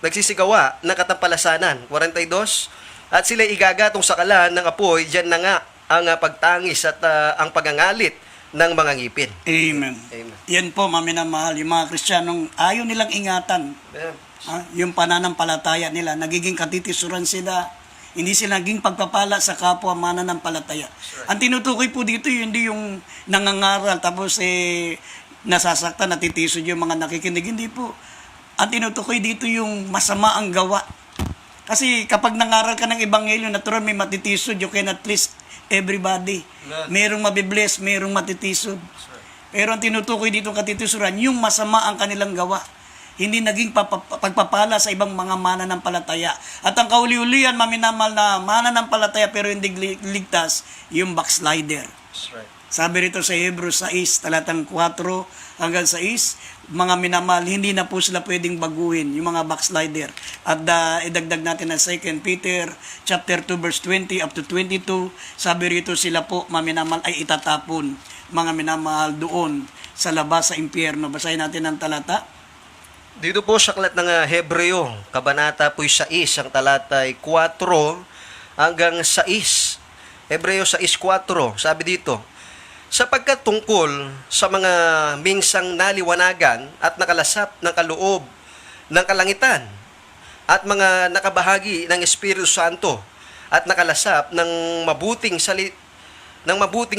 nagsisigawa ng katampalasanan. 42. At sila igagatong sa kalan ng apoy, diyan na nga ang pagtangis at ang pagangalit ng mga ngipin. Amen. Amen. Yan po, maminamahal, yung mga Kristiyanong ayaw nilang ingatan. Yung pananampalataya nila, nagiging katitisuran sila, hindi sila naging pagpapala sa kapwa mananampalataya. Ang tinutukoy po dito, hindi yung nangangaral, tapos nasasaktan, natitisod yung mga nakikinig. Hindi po. Ang tinutukoy dito yung masama ang gawa. Kasi kapag nangaral ka ng ebanghelyo, natural may matitisod, you cannot please everybody. Merong mabibless, merong matitisod. Pero ang tinutukoy dito katitisuran, yung masama ang kanilang gawa. Hindi naging pagpapala sa ibang mga mananampalataya. At ang kauli-ulian, maminamal na mananampalataya pero hindi ligtas, yung backslider. That's right. Sabi rito sa Hebrews 6, talatang 4 hanggang 6, mga minamahal, hindi na po sila pwedeng baguhin, yung mga backslider. At idagdag natin na 2 Peter chapter 2 verse 20 up to 22, sabi rito sila po, mga minamahal, ay itatapon, mga minamahal, doon sa labas sa impyerno. Basahin natin ang talata. Dito po sa aklat ng Hebreo, kabanata po 6, ang talatay 4 hanggang 6. Hebreo 6:4, sabi dito, sapagkat tungkol sa mga minsang naliwanagan at nakalasap ng kaloob ng kalangitan at mga nakabahagi ng Espiritu Santo at nakalasap ng mabuting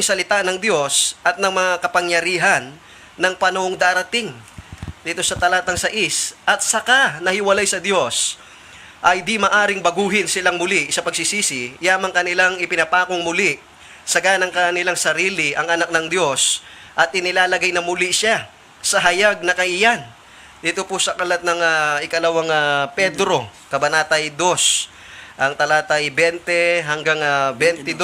salita ng Diyos at ng mga kapangyarihan ng panahong darating. Dito sa talatang 6, at saka nahiwalay sa Diyos, ay di maaring baguhin silang muli sa pagsisisi, yamang kanilang ipinapakong muli sa ganang kanilang sarili ang anak ng Diyos at inilalagay na muli siya sa hayag na kaiyan. Dito po sa kalat ng ikalawang Pedro, kabanatay 2, ang talatay 20 hanggang 22.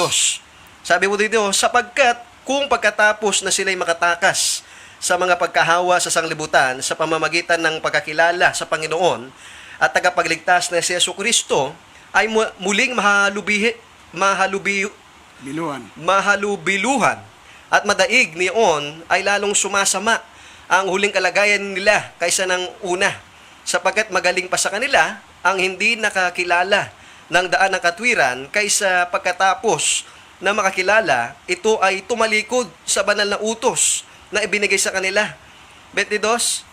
Sabi mo dito, sapagkat kung pagkatapos na sila'y makatakas sa mga pagkahawa sa sanglibutan sa pamamagitan ng pagkakilala sa Panginoon at tagapagligtas na si Jesucristo ay muling mahalubiluhan at madaig niyon ay lalong sumasama ang huling kalagayan nila kaysa ng una, sapagkat magaling pa sa kanila ang hindi nakakilala ng daan ng katwiran kaysa pagkatapos na makakilala, ito ay tumalikod sa banal na utos na ibinigay sa kanila. 22,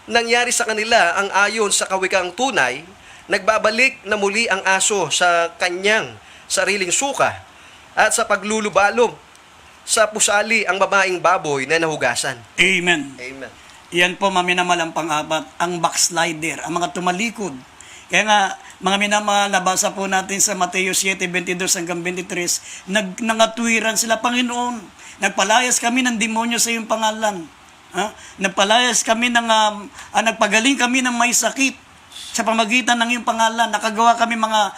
nangyari sa kanila ang ayon sa kawikang tunay, nagbabalik na muli ang aso sa kanyang sariling suka at sa paglulubalog sa pusali ang babaeng baboy na nahugasan. Amen. Amen. Yan po, maminamahal, ang pang-apat, ang backslider, ang mga tumalikod. Kaya nga, mga minamahal, nabasa po natin sa Mateo 7:22 hanggang 23, nangatwiran sila, Panginoon, nagpalayas kami ng demonyo sa iyong pangalan. Nagpalayas kami nagpagaling kami ng may sakit sa pamagitan ng iyong pangalan. Nakagawa kami mga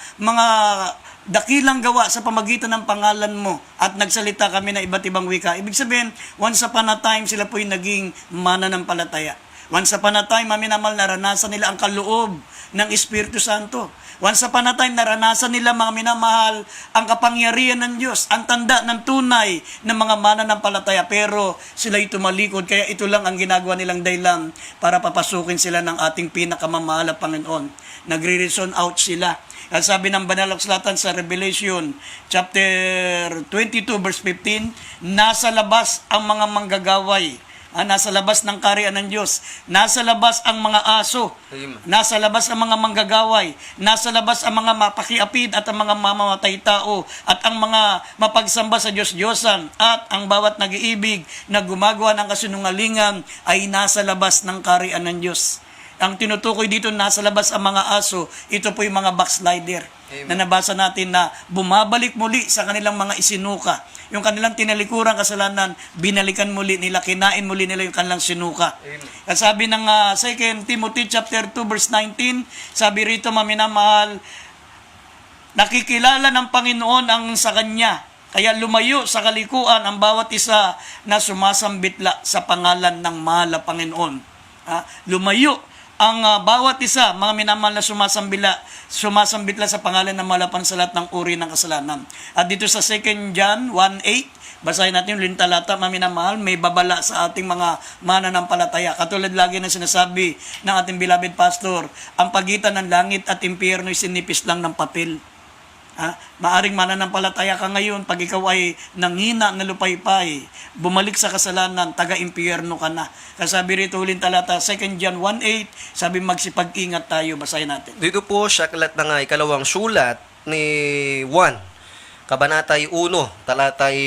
dakilang gawa sa pamagitan ng pangalan mo at nagsalita kami ng iba't ibang wika. Ibig sabihin, once upon a time, sila po'y naging mananampalataya. Once upon a time, maminamal, naranasan nila ang kaloob ng Espiritu Santo. Once upon a time, naranasan nila, mga minamahal, ang kapangyarihan ng Diyos, ang tanda ng tunay ng mga mananampalataya. Pero sila'y tumalikod, kaya ito lang ang ginagawa nilang dahilan para papasukin sila ng ating pinakamamahal na Panginoon. Nagre-reason out sila. At sabi ng Banal na Kasulatan sa Revelation chapter 22 verse 15, nasa labas ang mga manggagaway Nasa labas ng kaharian ng Diyos. Nasa labas ang mga aso. Amen. Nasa labas ang mga manggagaway. Nasa labas ang mga mapakiapid at ang mga mamamatay tao. At ang mga mapagsamba sa Diyos-Diyosan. At ang bawat nag-iibig na gumagawa ng kasinungalingan ay nasa labas ng kaharian ng Diyos. Ang tinutukoy dito, nasa labas ang mga aso, ito po yung mga backslider. Amen. Na nabasa natin na bumabalik muli sa kanilang mga isinuka. Yung kanilang tinalikuran kasalanan, binalikan muli nila, kinain muli nila yung kanilang sinuka. Amen. At sabi ng 2 Timothy chapter 2 verse 19, sabi rito, maminamahal, nakikilala ng Panginoon ang sa Kanya. Kaya lumayo sa kalikuan ang bawat isa na sumasambitla sa pangalan ng mahal na Panginoon. Lumayo ang bawat isa, mga minamahal na sumasambitla sa pangalan ng malapan sa lahat ng uri ng kasalanan. At dito sa 2 John 1:8, basahin natin yung talata, mga minamahal, may babala sa ating mga mananampalataya. Katulad lagi na sinasabi ng ating beloved pastor, ang pagitan ng langit at impyerno ay sinipis lang ng papel. Maaring mananampalataya ka ngayon, pag ikaw ay nanghina na lupaypay, bumalik sa kasalanan, taga-impyerno ka na. Kasabi rito uling talata, 2 John 1:8, sabi magsipag-ingat tayo, basahin natin. Dito po sa aklat ng ikalawang sulat ni Juan, kabanatay 1, talatay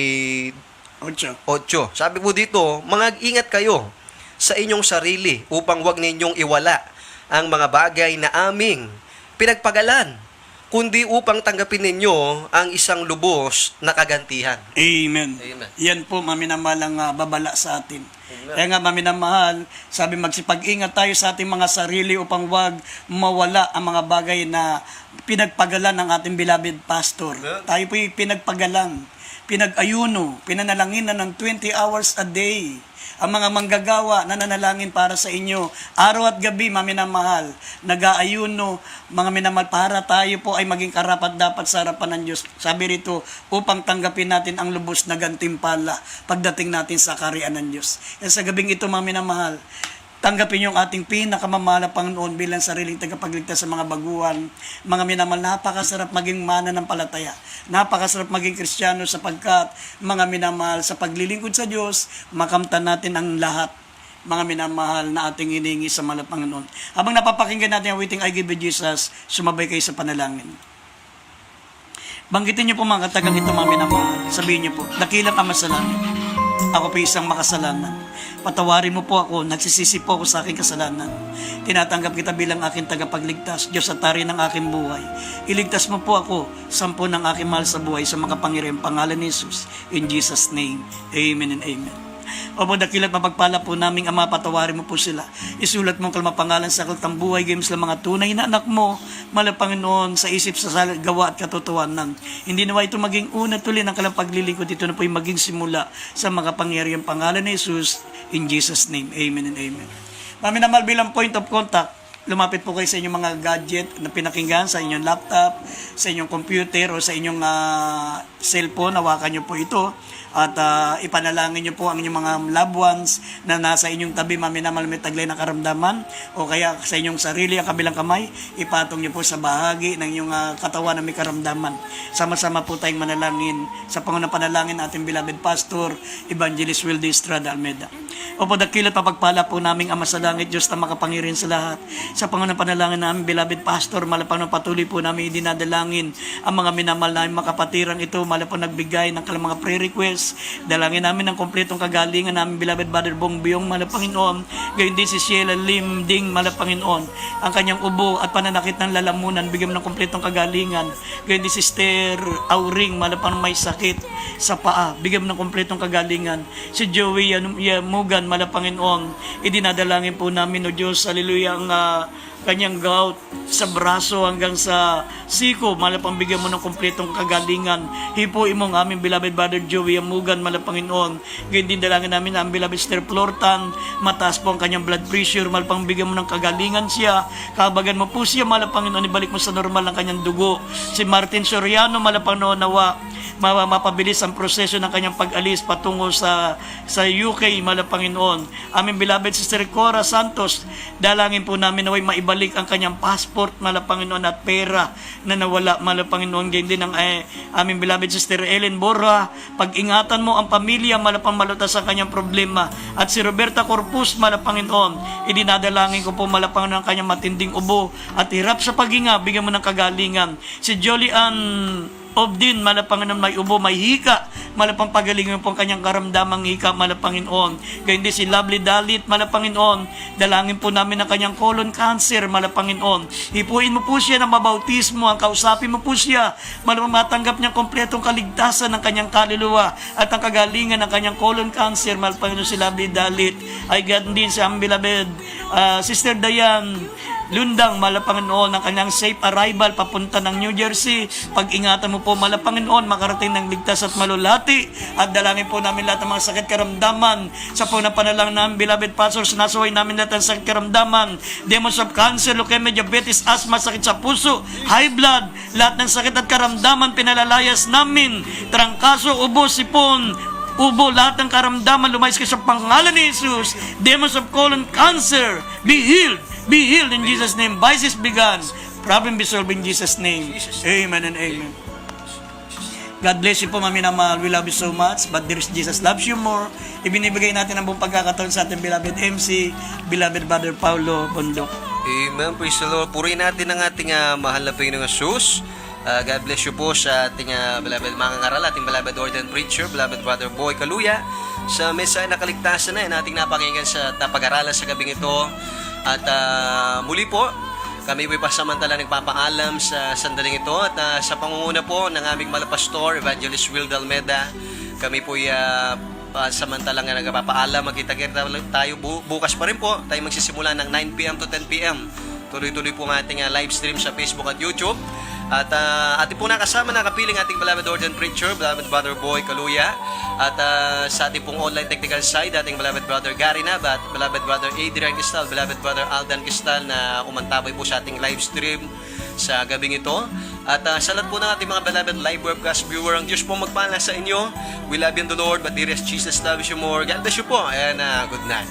8. 8. Sabi po dito, mag-ingat kayo sa inyong sarili upang wag ninyong iwala ang mga bagay na aming pinagpagalan, kundi upang tanggapin ninyo ang isang lubos na kagantihan. Amen. Amen. Yan po, maminamalang babala sa atin. Amen. Kaya nga, maminamahal, sabi magsipag-ingat tayo sa ating mga sarili upang wag mawala ang mga bagay na pinagpagalan ng ating beloved pastor. Amen. Tayo po yung pinagpagalan, pinag-ayuno, pinanalangin na ng 20 hours a day. Ang mga manggagawa na nanalangin para sa inyo, araw at gabi, maminamahal, nag-aayuno, mga minamahal, para tayo po ay maging karapat-dapat sa harapan ng Diyos. Sabi rito, upang tanggapin natin ang lubos na gantimpala pagdating natin sa kaharian ng Diyos. Kaya sa gabing ito, maminamahal, tanggapin yung ating pinakamamahal na Panginoon bilang sariling tagapagligtas sa mga baguhan. Mga minamahal, napakasarap maging mananampalataya. Napakasarap maging Kristiyano sapagkat mga minamahal, sa paglilingkod sa Diyos, makamtan natin ang lahat. Mga minamahal na ating hiningi sa mahal na Panginoon. Habang napapakinggan natin ang Waiting I Give You Jesus, sumabay kayo sa panalangin. Banggitin niyo po mga katagang ito, mga minamahal. Sabihin niyo po, dakilang Ama sa langit, ako po isang makasalanan. Patawarin mo po ako, nagsisisi po ako sa aking kasalanan. Tinatanggap kita bilang aking tagapagligtas, Diyos at Hari ng aking buhay. Iligtas mo po ako, sampo ng aking mahal sa buhay, sa makapangyarihang pangalan ni Jesus. In Jesus' name, amen and amen. Opo, dakilat mapagpala po naming Ama, patawarin mo po sila. Isulat mo ang kalmapangalan sa aklat ng buhay, gayong sila mga tunay na anak mo, mahal na Panginoon, sa isip, sa gawa at katotohanan. Hindi nawa ito maging una tuloy ng kalang paglilingkod, ito na po yung maging simula sa makapangyarihang pangalan ni Jesus. In Jesus' name, amen and amen. Maminamahal, bilang point of contact, lumapit po kayo sa inyong mga gadget na pinakinggan, sa inyong laptop, sa inyong computer o sa inyong cellphone, hawakan nyo po ito at ipanalangin nyo po ang inyong mga loved ones na nasa inyong tabi, maminamahal, may taglay na karamdaman o kaya sa inyong sarili, ang kabilang kamay, ipatong nyo po sa bahagi ng inyong katawan na may karamdaman. Sama-sama po tayong manalangin sa pangunang panalangin ating beloved pastor, Evangelist Wilde Estrada Almeida. Opo, dakilat papagpala po naming Ama sa langit, Diyos na makapangyarihan sa lahat. Sa pangunang panalangin namin, beloved pastor, malapang ng patuloy po namin dinadalangin ang mga minamahal namin makapatiran ito, malapang nagbigay ng kalang mga prayer request. Dalangin namin ang kompletong kagalingan namin, beloved Brother Bong Biong, mahal na Panginoon. Gayon din si Sheila Lim Ding, mahal na Panginoon. Ang kanyang ubo at pananakit ng lalamunan, bigyan mo ng kompletong kagalingan. Gayon din si Sister Auring, mahal na Panginoon, may sakit sa paa, bigyan mo ng kompletong kagalingan. Si Joey Mugan, mahal na Panginoon, idinadalangin po namin, O Diyos, hallelujah, ang kanyang gout sa braso hanggang sa siko, malapang bigyan mo ng kompletong kagalingan. Hipuin mo ang aming beloved Brother Joey Amugan, malapang Panginoon. Ganyan din dalangin namin ang beloved Sister Flortan, mataas po ang kanyang blood pressure, malapang bigyan mo ng kagalingan siya. Kabagan mo po siya, malapang Panginoon, ibalik mo sa normal ang kanyang dugo. Si Martin Soriano, malapang nawa, mapabilis ang proseso ng kanyang pag-alis patungo sa UK, mala Panginoon. Aming beloved Sister Cora Santos, dalangin po namin naway maibalik ang kanyang passport, mala Panginoon, at pera na nawala, mala Panginoon. Ganyan din ang aming beloved Sister Ellen Borra, pag-ingatan mo ang pamilya, mala Pangmalutas ang kanyang problema. At si Roberta Corpus, mala Panginoon, idinadalangin ko po, mala Panginoon, ang kanyang matinding ubo at hirap sa paghinga, bigyan mo ng kagalingan. Si Jolian Obdin, mala Panginoon, may ubo, may hika, mala pagalingan po ang kanyang karamdamang hika, mala Panginoon. Gayun din si Lovely Dalit, mala Panginoon, dalangin po namin ang kanyang colon cancer, mala Panginoon. Hipuin mo po siya ng mabautismo, ang kausapin mo po siya, mala matanggap niyang kompletong kaligtasan ng kanyang kaluluwa at ang kagalingan ng kanyang colon cancer, mala Panginoon. Si Lovely Dalit, ay ganoon din si ang beloved Sister Dayan Lundang, mala Panginoon, ang kanyang safe arrival papunta ng New Jersey. Pag-ingatan mo po, mala Panginoon, makarating ng ligtas at malulati. At dalangin po namin lahat ng mga sakit karamdaman sa po na panalang ng beloved pastors. Nasaway namin lahat ng sakit karamdaman, demons of cancer, leukemia, diabetes, asthma, sakit sa puso, high blood, lahat ng sakit at karamdaman pinalalayas namin. Trangkaso, ubo, sipon, ubo, lahat ng karamdaman lumayas ka sa pangalan ni Jesus. Demons of colon cancer, be healed. Be healed in Jesus' name. Vices begun. Problem be solved in Jesus' name. Amen and amen. God bless you po, mami na mahal. We love you so much. But there is Jesus loves you more. Ibinibigay natin ang buong pagkakataon sa ating beloved MC, beloved Brother Paulo Bondok. Amen. Praise the Lord. Purihin natin ang ating mahal na Panginoong Jesus. God bless you po sa ating beloved mga ngaral, ating beloved ordained preacher, beloved Brother Boy Kaluya, sa mensahe na kaligtasan na ating napakinggan sa pag-aralan sa gabing ito. At muli po, kami po pasamantala nagpapaalam sa sandaling ito at sa pangunguna po ng aming malapastor, Evangelist Will Dalmeda, kami po samantalang nagpapaalam. Magkita-kita tayo bukas pa rin po. Tayo magsisimula ng 9 p.m. to 10 p.m. Tuloy-tuloy po ang ating live stream sa Facebook at YouTube. At ating po nakasama na kapiling ating beloved ordained preacher, beloved Brother Boy Kaluya. At sa ating pong online technical side, ating beloved Brother Gary Nabat, beloved Brother Adrian Cristal, beloved Brother Aldan Cristal na umantabay po sa ating live stream sa gabing ito. At sa lahat po ng ating mga beloved live webcast viewer, ang Diyos po magpala sa inyo. We love you in the Lord, but dearest Jesus loves you more. God bless you po, and good night.